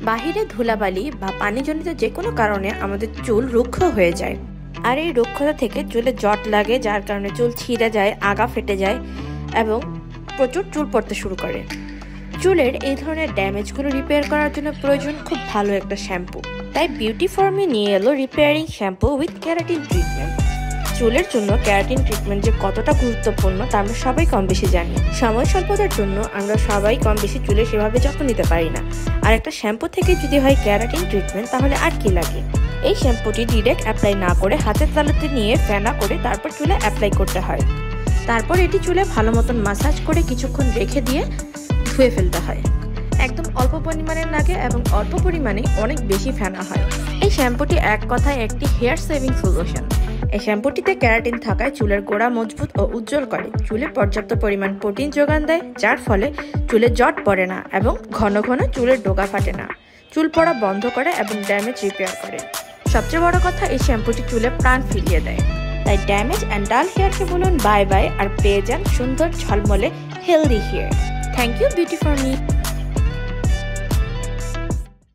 বাহিরে ধুলাবালি বা পানিজনিত যে কোনো কারণে আমাদের চুল রুক্ষ হয়ে যায়, আর এই রুক্ষতা থেকে চুলে জট লাগে, যার কারণে চুল ছিঁড়ে যায়, আগা ফেটে যায় এবং প্রচুর চুল পড়তে শুরু করে। চুলের এই ধরনের ড্যামেজগুলো রিপেয়ার করার জন্য প্রয়োজন খুব ভালো একটা শ্যাম্পু। তাই বিউটি ফর মি নিয়ে এলো repairing shampoo with keratin treatment. চুলের জন্য ক্যারাটিন ট্রিটমেন্ট যে কতটা গুরুত্বপূর্ণ তা আমরা সবাই কম বেশি জানি। সময় স্বল্পতার জন্য আমরা সবাই কম বেশি চুলে সেভাবে যত্ন নিতে পারি না, আর একটা শ্যাম্পু থেকে যদি হয় ক্যারাটিন ট্রিটমেন্ট তাহলে আর কি লাগে। এই শ্যাম্পুটি ডিরেক্ট অ্যাপ্লাই না করে হাতের তালুতে নিয়ে ফেনা করে তারপর চুলে অ্যাপ্লাই করতে হয়। তারপর এটি চুলে ভালো মতন মাসাজ করে কিছুক্ষণ রেখে দিয়ে ধুয়ে ফেলতে হয়। একদম অল্প পরিমাণে লাগে এবং অল্প পরিমাণে অনেক বেশি ফেনা হয়। এই শ্যাম্পুটি এক কথায় একটি হেয়ার সেভিং সলিউশন। এই শ্যাম্পুটিতে ক্যারাটিন থাকায় চুলের গোড়া মজবুত ও উজ্জ্বল করে, চুলে পর্যাপ্ত পরিমাণ প্রোটিন যোগান দেয়, যার ফলে চুলে জট পড়ে না এবং ঘন ঘন চুলের ডোকা ফাটে না, চুল পড়া বন্ধ করে এবং ড্যামেজ রিপেয়ার করে। সবচেয়ে বড় কথা, এই শ্যাম্পুটি চুলে প্রাণ ফিরিয়ে দেয়। তাই ড্যামেজ অ্যান্ড ডাল হেয়ারকে বলুন বাই বাই আর পেয়ে যান সুন্দর ঝলমলে healthy hair. Thank you beauty for me.